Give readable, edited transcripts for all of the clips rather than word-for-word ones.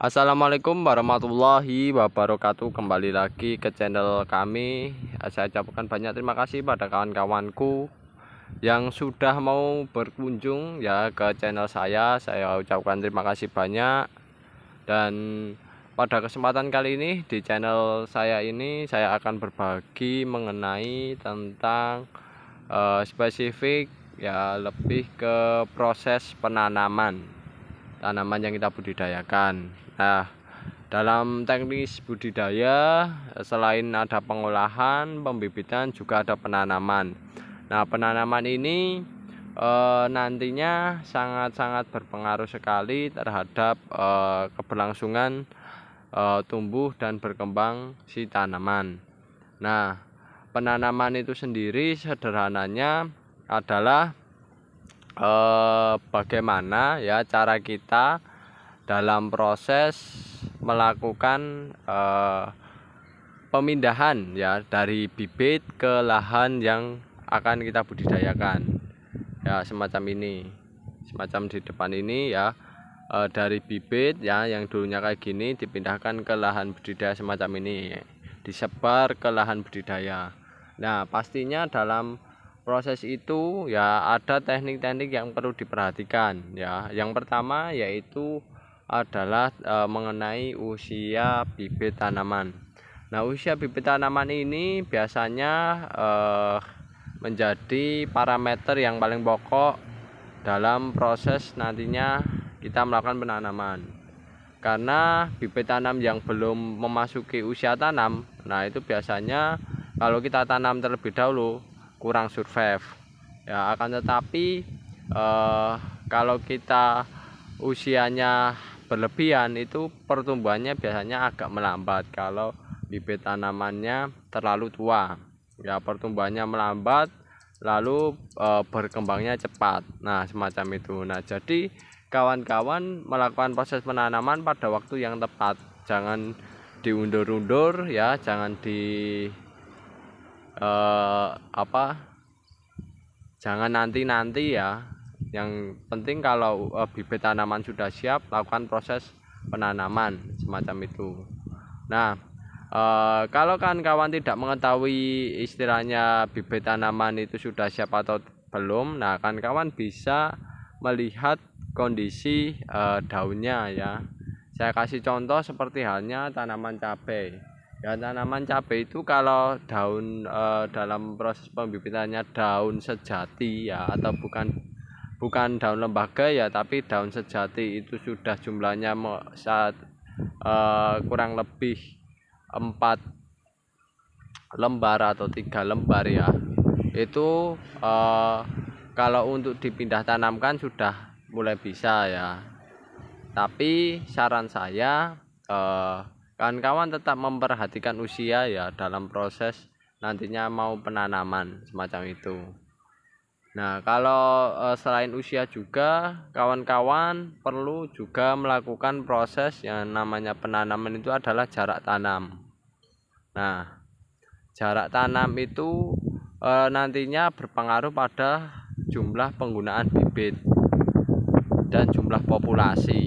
Assalamualaikum warahmatullahi wabarakatuh. Kembali lagi ke channel kami. Saya ucapkan banyak terima kasih pada kawan-kawanku yang sudah mau berkunjung ya ke channel saya. Saya ucapkan terima kasih banyak. Dan pada kesempatan kali ini di channel saya ini saya akan berbagi mengenai tentang spesifik ya, lebih ke proses penanaman tanaman yang kita budidayakan. Nah, dalam teknis budidaya selain ada pengolahan, pembibitan, juga ada penanaman. Nah, penanaman ini nantinya sangat-sangat berpengaruh sekali terhadap keberlangsungan tumbuh dan berkembang si tanaman. Nah, penanaman itu sendiri sederhananya adalah bagaimana ya cara kita dalam proses melakukan pemindahan ya dari bibit ke lahan yang akan kita budidayakan ya, semacam ini, semacam di depan ini ya, dari bibit ya yang dulunya kayak gini dipindahkan ke lahan budidaya semacam ini, disebar ke lahan budidaya. Nah, pastinya dalam proses itu ya ada teknik-teknik yang perlu diperhatikan ya. Yang pertama yaitu adalah mengenai usia bibit tanaman. Nah, usia bibit tanaman ini biasanya menjadi parameter yang paling pokok dalam proses nantinya kita melakukan penanaman. Karena bibit tanam yang belum memasuki usia tanam, nah itu biasanya kalau kita tanam terlebih dahulu kurang survive ya. Akan tetapi kalau kita usianya berlebihan itu pertumbuhannya biasanya agak melambat. Kalau bibit tanamannya terlalu tua ya, pertumbuhannya melambat, lalu berkembangnya cepat. Nah, semacam itu. Nah, jadi kawan-kawan melakukan proses penanaman pada waktu yang tepat, jangan diundur-undur ya, jangan jangan nanti-nanti ya. Yang penting kalau bibit tanaman sudah siap, lakukan proses penanaman semacam itu. Nah, kalau kawan-kawan tidak mengetahui istilahnya bibit tanaman itu sudah siap atau belum, nah kawan-kawan bisa melihat kondisi daunnya ya. Saya kasih contoh seperti halnya tanaman cabai ya. Tanaman cabai itu kalau daun dalam proses pembibitannya daun sejati ya, atau bukan daun lembaga ya, tapi daun sejati itu sudah jumlahnya saat kurang lebih 4 lembar atau 3 lembar ya, itu kalau untuk dipindah tanamkan sudah mulai bisa ya. Tapi saran saya kawan-kawan tetap memperhatikan usia ya dalam proses nantinya mau penanaman semacam itu. Nah, kalau selain usia juga kawan-kawan perlu juga melakukan proses yang namanya penanaman, itu adalah jarak tanam. Nah, jarak tanam itu nantinya berpengaruh pada jumlah penggunaan bibit dan jumlah populasi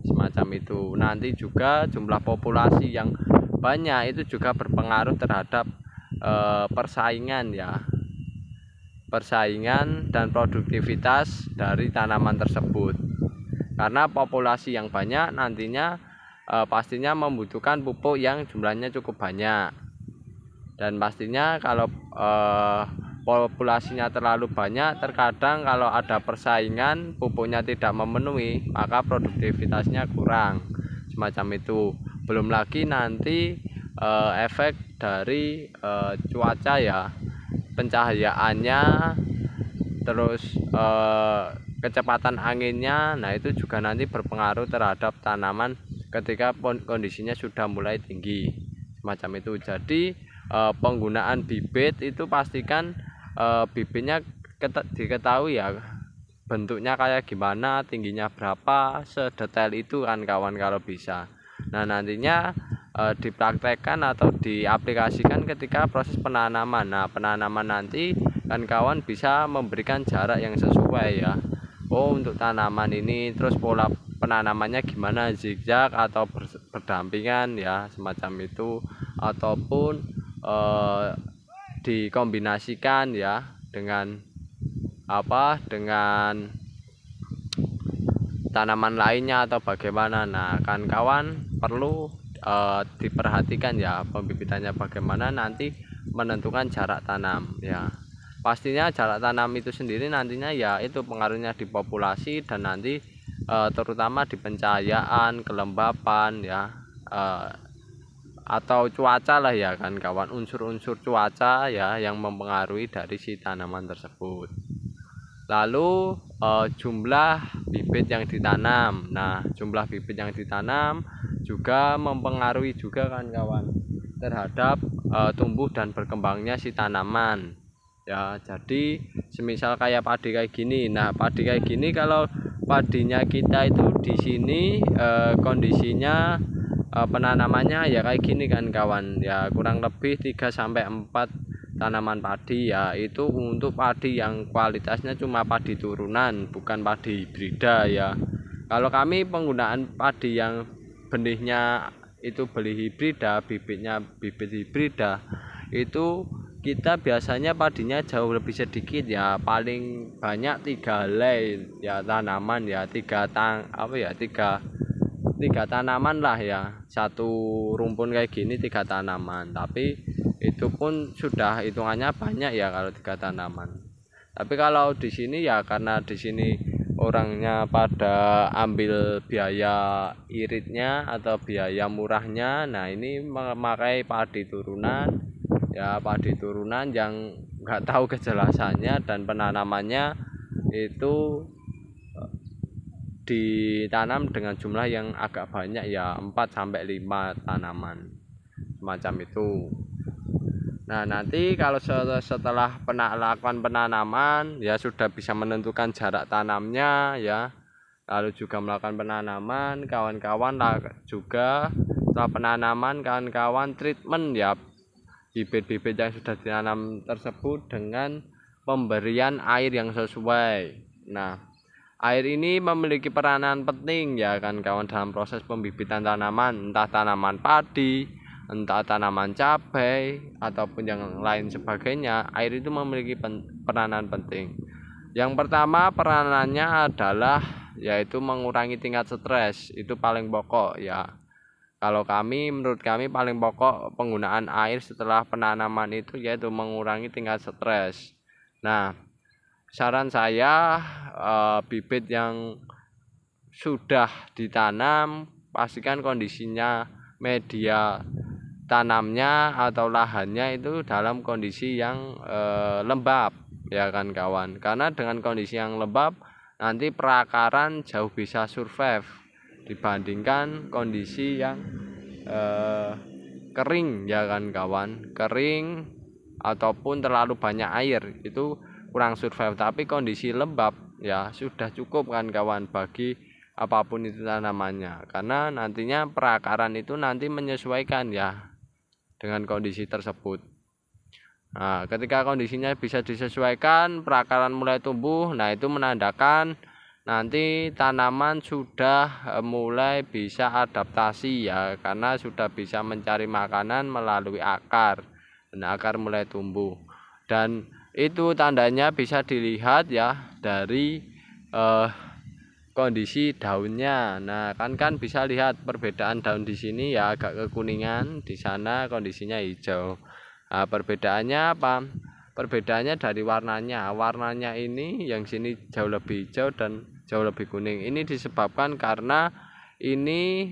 semacam itu. Nanti juga jumlah populasi yang banyak itu juga berpengaruh terhadap persaingan ya, persaingan dan produktivitas dari tanaman tersebut. Karena populasi yang banyak nantinya pastinya membutuhkan pupuk yang jumlahnya cukup banyak. Dan pastinya kalau populasinya terlalu banyak, terkadang kalau ada persaingan pupuknya tidak memenuhi, maka produktivitasnya kurang semacam itu. Belum lagi nanti efek dari cuaca ya, pencahayaannya, terus kecepatan anginnya. Nah, itu juga nanti berpengaruh terhadap tanaman ketika kondisinya sudah mulai tinggi semacam itu. Jadi penggunaan bibit itu pastikan bibitnya diketahui ya, bentuknya kayak gimana, tingginya berapa, sedetail itu kan kawan kalau bisa. Nah, nantinya dipraktekkan atau diaplikasikan ketika proses penanaman. Nah, penanaman nanti kan kawan bisa memberikan jarak yang sesuai ya. Oh, untuk tanaman ini terus pola penanamannya gimana, zigzag atau berdampingan ya semacam itu, ataupun dikombinasikan ya dengan dengan tanaman lainnya atau bagaimana. Nah kawan-kawan perlu diperhatikan ya pembibitannya bagaimana, nanti menentukan jarak tanam ya. Pastinya jarak tanam itu sendiri nantinya ya itu pengaruhnya di populasi dan nanti terutama di pencahayaan, kelembapan ya, atau cuaca lah ya kan kawan, unsur-unsur cuaca ya yang mempengaruhi dari si tanaman tersebut. Lalu jumlah bibit yang ditanam. Nah jumlah bibit yang ditanam juga mempengaruhi juga kan kawan terhadap tumbuh dan berkembangnya si tanaman ya. Jadi semisal kayak padi kayak gini, nah padi kayak gini kalau padinya kita itu di sini kondisinya penanamannya ya kayak gini kan kawan ya, kurang lebih 3-4 tanaman padi ya, itu untuk padi yang kualitasnya cuma padi turunan bukan padi hibrida ya. Kalau kami penggunaan padi yang benihnya itu beli hibrida, bibitnya bibit hibrida, itu kita biasanya padinya jauh lebih sedikit ya, paling banyak 3 helai ya tanaman ya, tiga tanaman lah ya, satu rumpun kayak gini 3 tanaman, tapi itu pun sudah hitungannya banyak ya kalau 3 tanaman. Tapi kalau di sini ya karena di sini orangnya pada ambil biaya iritnya atau biaya murahnya, nah ini memakai padi turunan ya, padi turunan yang nggak tahu kejelasannya dan penanamannya itu ditanam dengan jumlah yang agak banyak ya, 4-5 tanaman semacam itu. Nah nanti kalau setelah lakukan penanaman ya sudah bisa menentukan jarak tanamnya ya, lalu juga melakukan penanaman kawan-kawan, juga setelah penanaman kawan-kawan treatment ya bibit-bibit yang sudah ditanam tersebut dengan pemberian air yang sesuai. Nah air ini memiliki peranan penting ya kan kawan dalam proses pembibitan tanaman, entah tanaman padi, entah tanaman cabai ataupun yang lain sebagainya. Air itu memiliki peranan penting. Yang pertama peranannya adalah yaitu mengurangi tingkat stres, itu paling pokok ya. Kalau menurut kami paling pokok penggunaan air setelah penanaman itu yaitu mengurangi tingkat stres. Nah saran saya bibit yang sudah ditanam pastikan kondisinya media tanamnya atau lahannya itu dalam kondisi yang lembab ya kan kawan, karena dengan kondisi yang lembab nanti perakaran jauh bisa survive dibandingkan kondisi yang kering ya kan kawan, kering ataupun terlalu banyak air itu kurang survive. Tapi kondisi lembab ya sudah cukup kan kawan bagi apapun itu tanamannya, karena nantinya perakaran itu nanti menyesuaikan ya dengan kondisi tersebut. Nah ketika kondisinya bisa disesuaikan, perakaran mulai tumbuh, nah itu menandakan nanti tanaman sudah mulai bisa adaptasi ya, karena sudah bisa mencari makanan melalui akar dan akar mulai tumbuh. Dan itu tandanya bisa dilihat ya dari kondisi daunnya. Nah kan bisa lihat perbedaan daun di sini ya agak kekuningan, di sana kondisinya hijau. Nah perbedaannya apa? Perbedaannya dari warnanya. Warnanya ini yang sini jauh lebih hijau dan jauh lebih kuning. Ini disebabkan karena ini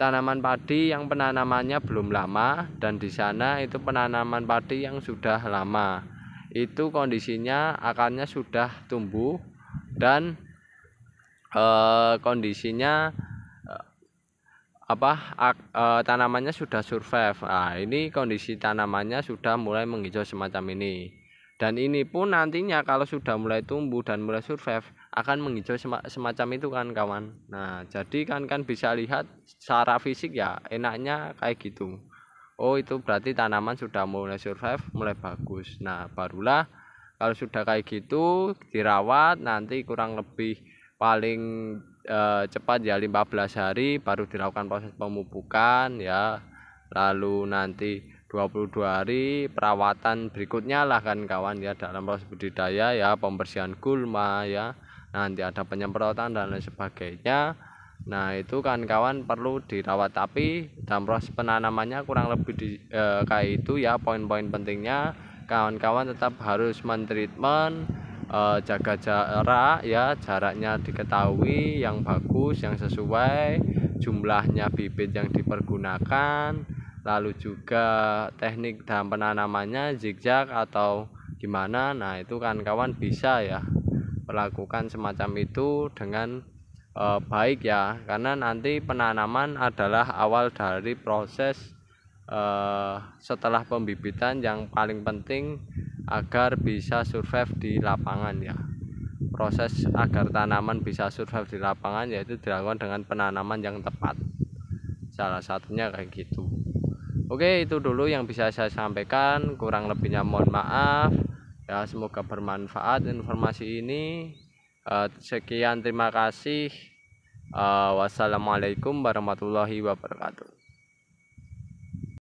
tanaman padi yang penanamannya belum lama, dan di sana itu penanaman padi yang sudah lama. Itu kondisinya akarnya sudah tumbuh dan kondisinya tanamannya sudah survive. Nah ini kondisi tanamannya sudah mulai menghijau semacam ini, dan ini pun nantinya kalau sudah mulai tumbuh dan mulai survive akan menghijau semacam itu kan kawan. Nah jadi kan bisa lihat secara fisik ya enaknya kayak gitu. Oh itu berarti tanaman sudah mulai survive, mulai bagus. Nah barulah kalau sudah kayak gitu dirawat nanti kurang lebih paling cepat ya 15 hari baru dilakukan proses pemupukan ya. Lalu nanti 22 hari perawatan berikutnya lah kan kawan ya, dalam proses budidaya ya, pembersihan gulma ya, nanti ada penyemprotan dan lain sebagainya. Nah itu kan kawan perlu dirawat, tapi dalam proses penanamannya kurang lebih kayak itu ya. Poin-poin pentingnya kawan-kawan tetap harus mentreatment, jaga jarak ya, jaraknya diketahui yang bagus, yang sesuai, jumlahnya bibit yang dipergunakan, lalu juga teknik dalam penanamannya zigzag atau gimana. Nah itu kan kawan bisa ya melakukan semacam itu dengan baik ya, karena nanti penanaman adalah awal dari proses setelah pembibitan yang paling penting agar bisa survive di lapangan ya. Proses agar tanaman bisa survive di lapangan yaitu dilakukan dengan penanaman yang tepat, salah satunya kayak gitu. Oke, itu dulu yang bisa saya sampaikan, kurang lebihnya mohon maaf ya. Semoga bermanfaat informasi ini. Sekian, terima kasih. Wassalamualaikum warahmatullahi wabarakatuh.